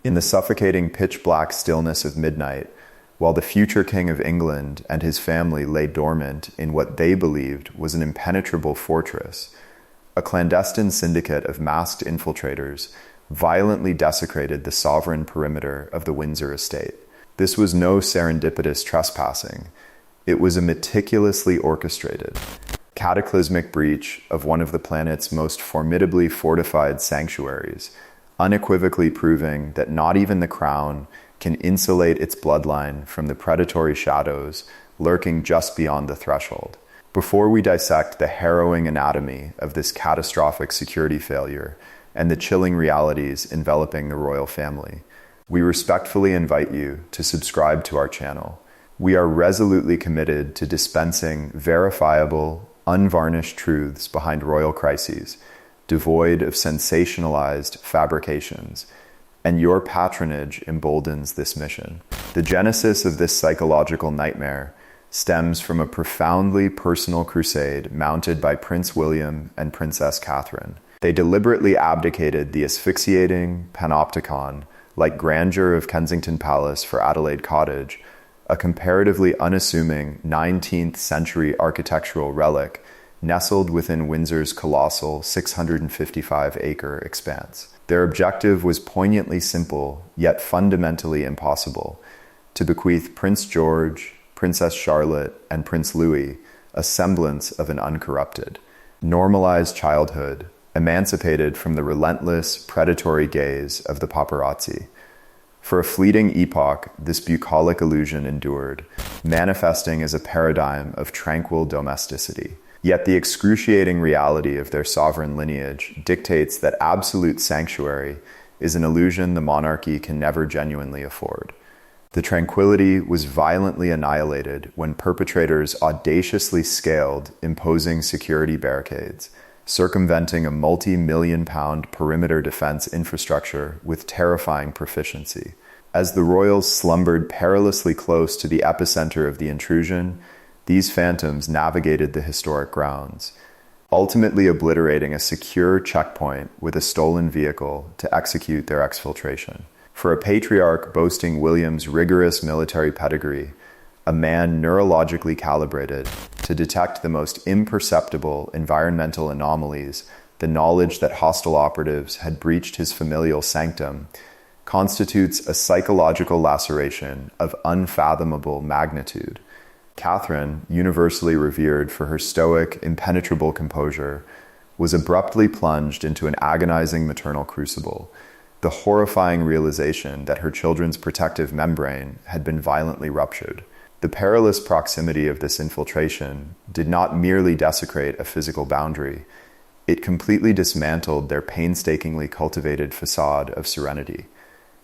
In the suffocating pitch-black stillness of midnight, while the future King of England and his family lay dormant in what they believed was an impenetrable fortress, a clandestine syndicate of masked infiltrators violently desecrated the sovereign perimeter of the Windsor Estate. This was no serendipitous trespassing. It was a meticulously orchestrated, cataclysmic breach of one of the planet's most formidably fortified sanctuaries, unequivocally proving that not even the crown can insulate its bloodline from the predatory shadows lurking just beyond the threshold. Before we dissect the harrowing anatomy of this catastrophic security failure and the chilling realities enveloping the royal family, we respectfully invite you to subscribe to our channel. We are resolutely committed to dispensing verifiable, unvarnished truths behind royal crises, devoid of sensationalized fabrications, and your patronage emboldens this mission. The genesis of this psychological nightmare stems from a profoundly personal crusade mounted by Prince William and Princess Catherine. They deliberately abdicated the asphyxiating panopticon-like grandeur of Kensington Palace for Adelaide Cottage, a comparatively unassuming 19th century architectural relic nestled within Windsor's colossal 655-acre expanse. Their objective was poignantly simple, yet fundamentally impossible: to bequeath Prince George, Princess Charlotte, and Prince Louis a semblance of an uncorrupted, normalized childhood, emancipated from the relentless, predatory gaze of the paparazzi. For a fleeting epoch, this bucolic illusion endured, manifesting as a paradigm of tranquil domesticity. Yet the excruciating reality of their sovereign lineage dictates that absolute sanctuary is an illusion the monarchy can never genuinely afford. The tranquility was violently annihilated when perpetrators audaciously scaled imposing security barricades, circumventing a multi-million-pound perimeter defense infrastructure with terrifying proficiency. As the royals slumbered perilously close to the epicenter of the intrusion, these phantoms navigated the historic grounds, ultimately obliterating a secure checkpoint with a stolen vehicle to execute their exfiltration. For a patriarch boasting William's rigorous military pedigree, a man neurologically calibrated to detect the most imperceptible environmental anomalies, the knowledge that hostile operatives had breached his familial sanctum constitutes a psychological laceration of unfathomable magnitude. Catherine, universally revered for her stoic, impenetrable composure, was abruptly plunged into an agonizing maternal crucible, the horrifying realization that her children's protective membrane had been violently ruptured. The perilous proximity of this infiltration did not merely desecrate a physical boundary, it completely dismantled their painstakingly cultivated facade of serenity.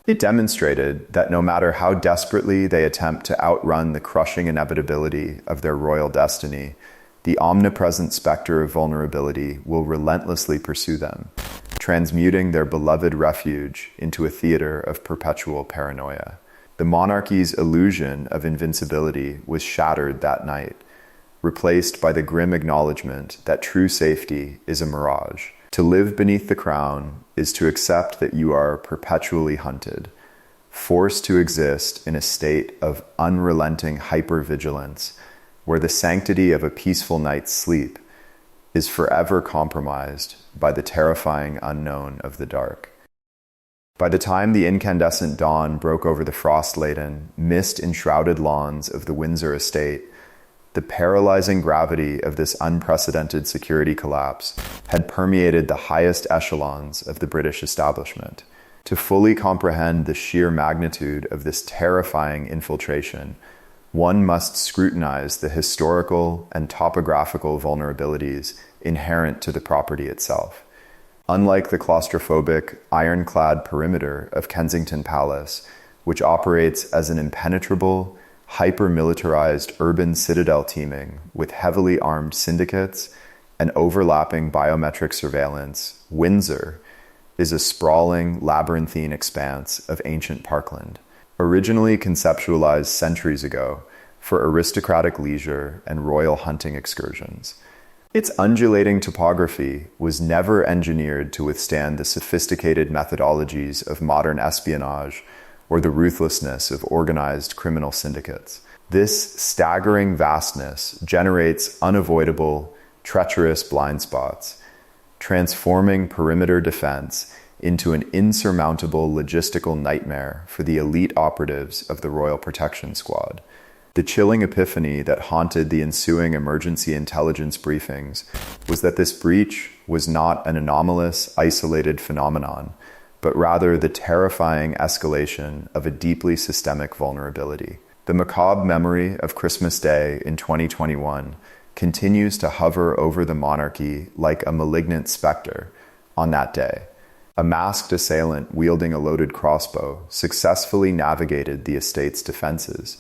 It demonstrated that no matter how desperately they attempt to outrun the crushing inevitability of their royal destiny, the omnipresent specter of vulnerability will relentlessly pursue them, transmuting their beloved refuge into a theater of perpetual paranoia. The monarchy's illusion of invincibility was shattered that night, replaced by the grim acknowledgement that true safety is a mirage. To live beneath the crown is to accept that you are perpetually hunted, forced to exist in a state of unrelenting hypervigilance, where the sanctity of a peaceful night's sleep is forever compromised by the terrifying unknown of the dark. By the time the incandescent dawn broke over the frost-laden, mist-enshrouded lawns of the Windsor Estate, the paralyzing gravity of this unprecedented security collapse had permeated the highest echelons of the British establishment. To fully comprehend the sheer magnitude of this terrifying infiltration, one must scrutinize the historical and topographical vulnerabilities inherent to the property itself. Unlike the claustrophobic, ironclad perimeter of Kensington Palace, which operates as an impenetrable, hyper-militarized urban citadel teeming with heavily armed syndicates and overlapping biometric surveillance, Windsor is a sprawling, labyrinthine expanse of ancient parkland, originally conceptualized centuries ago for aristocratic leisure and royal hunting excursions. Its undulating topography was never engineered to withstand the sophisticated methodologies of modern espionage or the ruthlessness of organized criminal syndicates. This staggering vastness generates unavoidable, treacherous blind spots, transforming perimeter defense into an insurmountable logistical nightmare for the elite operatives of the Royal Protection Squad. The chilling epiphany that haunted the ensuing emergency intelligence briefings was that this breach was not an anomalous, isolated phenomenon, but rather the terrifying escalation of a deeply systemic vulnerability. The macabre memory of Christmas Day in 2021 continues to hover over the monarchy like a malignant specter on that day. A masked assailant wielding a loaded crossbow successfully navigated the estate's defenses,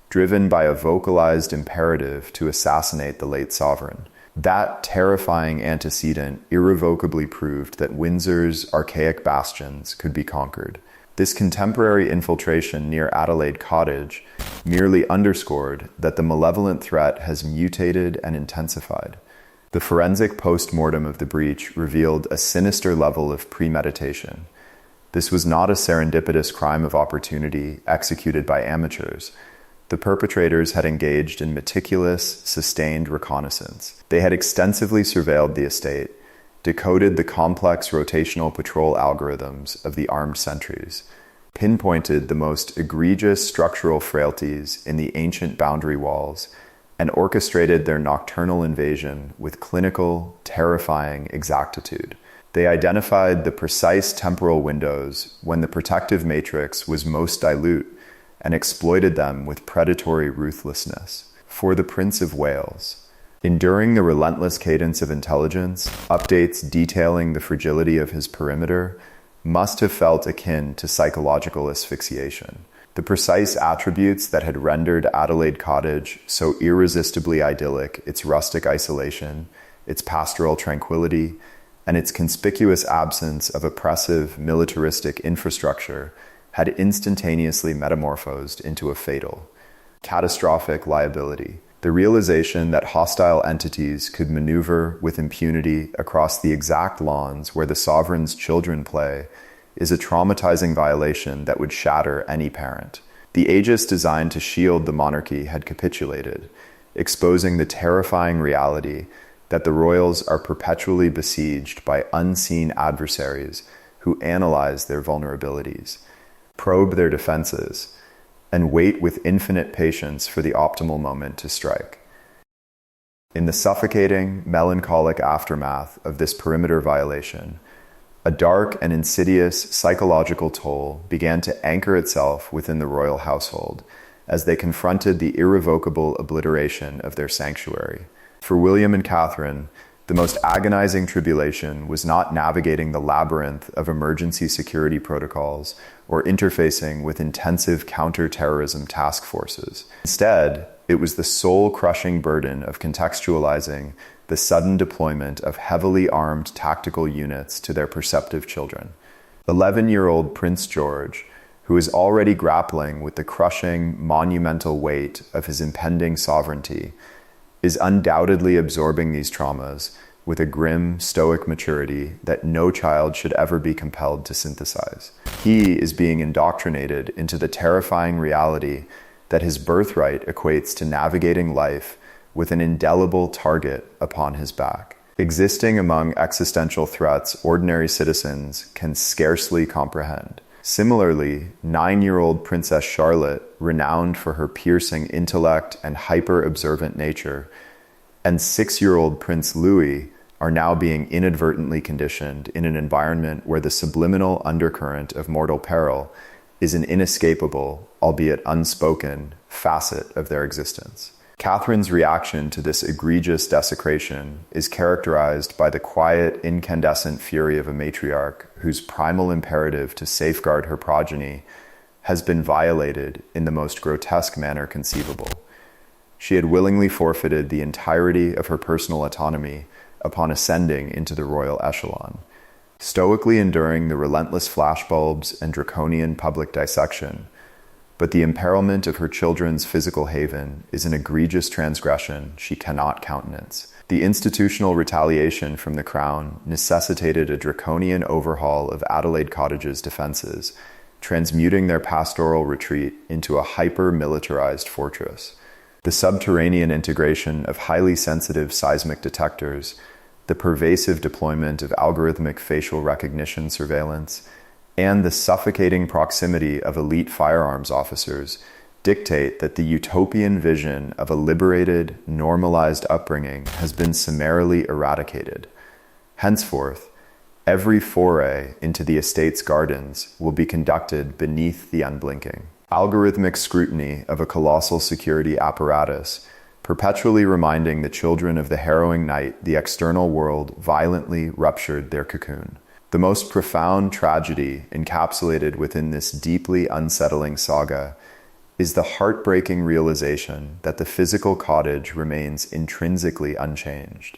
driven by a vocalized imperative to assassinate the late sovereign. That terrifying antecedent irrevocably proved that Windsor's archaic bastions could be conquered. This contemporary infiltration near Adelaide Cottage merely underscored that the malevolent threat has mutated and intensified. The forensic post-mortem of the breach revealed a sinister level of premeditation. This was not a serendipitous crime of opportunity executed by amateurs. The perpetrators had engaged in meticulous, sustained reconnaissance. They had extensively surveilled the estate, decoded the complex rotational patrol algorithms of the armed sentries, pinpointed the most egregious structural frailties in the ancient boundary walls, and orchestrated their nocturnal invasion with clinical, terrifying exactitude. They identified the precise temporal windows when the protective matrix was most dilute and exploited them with predatory ruthlessness. For the Prince of Wales, enduring the relentless cadence of intelligence, updates detailing the fragility of his perimeter must have felt akin to psychological asphyxiation. The precise attributes that had rendered Adelaide Cottage so irresistibly idyllic, its rustic isolation, its pastoral tranquility, and its conspicuous absence of oppressive militaristic infrastructure, had instantaneously metamorphosed into a fatal, catastrophic liability. The realization that hostile entities could maneuver with impunity across the exact lawns where the sovereign's children play is a traumatizing violation that would shatter any parent. The aegis designed to shield the monarchy had capitulated, exposing the terrifying reality that the royals are perpetually besieged by unseen adversaries who analyze their vulnerabilities, probe their defenses, and wait with infinite patience for the optimal moment to strike. In the suffocating, melancholic aftermath of this perimeter violation, a dark and insidious psychological toll began to anchor itself within the royal household as they confronted the irrevocable obliteration of their sanctuary. For William and Catherine, the most agonizing tribulation was not navigating the labyrinth of emergency security protocols or interfacing with intensive counter-terrorism task forces. Instead, it was the soul-crushing burden of contextualizing the sudden deployment of heavily armed tactical units to their perceptive children. 11-year-old Prince George, who is already grappling with the crushing, monumental weight of his impending sovereignty, is undoubtedly absorbing these traumas with a grim, stoic maturity that no child should ever be compelled to synthesize. He is being indoctrinated into the terrifying reality that his birthright equates to navigating life with an indelible target upon his back. Existing among existential threats ordinary citizens can scarcely comprehend. Similarly, 9-year-old Princess Charlotte, renowned for her piercing intellect and hyper-observant nature, and 6-year-old Prince Louis are now being inadvertently conditioned in an environment where the subliminal undercurrent of mortal peril is an inescapable, albeit unspoken, facet of their existence. Catherine's reaction to this egregious desecration is characterized by the quiet, incandescent fury of a matriarch whose primal imperative to safeguard her progeny has been violated in the most grotesque manner conceivable. She had willingly forfeited the entirety of her personal autonomy upon ascending into the royal echelon. Stoically enduring the relentless flashbulbs and draconian public dissection, but the imperilment of her children's physical haven is an egregious transgression she cannot countenance. The institutional retaliation from the Crown necessitated a draconian overhaul of Adelaide Cottage's defences, transmuting their pastoral retreat into a hyper-militarized fortress. The subterranean integration of highly sensitive seismic detectors, the pervasive deployment of algorithmic facial recognition surveillance, and the suffocating proximity of elite firearms officers dictate that the utopian vision of a liberated, normalized upbringing has been summarily eradicated. Henceforth, every foray into the estate's gardens will be conducted beneath the unblinking. Algorithmic scrutiny of a colossal security apparatus, perpetually reminding the children of the harrowing night the external world violently ruptured their cocoon. The most profound tragedy encapsulated within this deeply unsettling saga is the heartbreaking realization that the physical cottage remains intrinsically unchanged.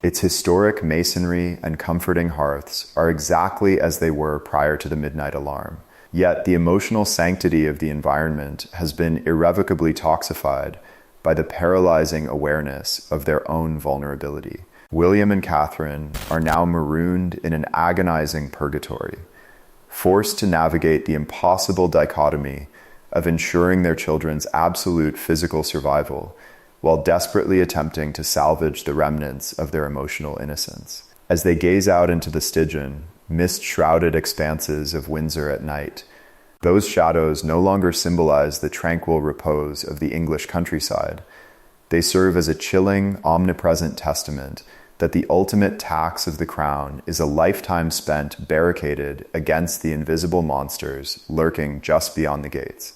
Its historic masonry and comforting hearths are exactly as they were prior to the midnight alarm. Yet the emotional sanctity of the environment has been irrevocably toxified by the paralyzing awareness of their own vulnerability. William and Catherine are now marooned in an agonizing purgatory, forced to navigate the impossible dichotomy of ensuring their children's absolute physical survival while desperately attempting to salvage the remnants of their emotional innocence. As they gaze out into the Stygian, mist-shrouded expanses of Windsor at night, those shadows no longer symbolize the tranquil repose of the English countryside. They serve as a chilling, omnipresent testament that the ultimate tax of the Crown is a lifetime spent barricaded against the invisible monsters lurking just beyond the gates.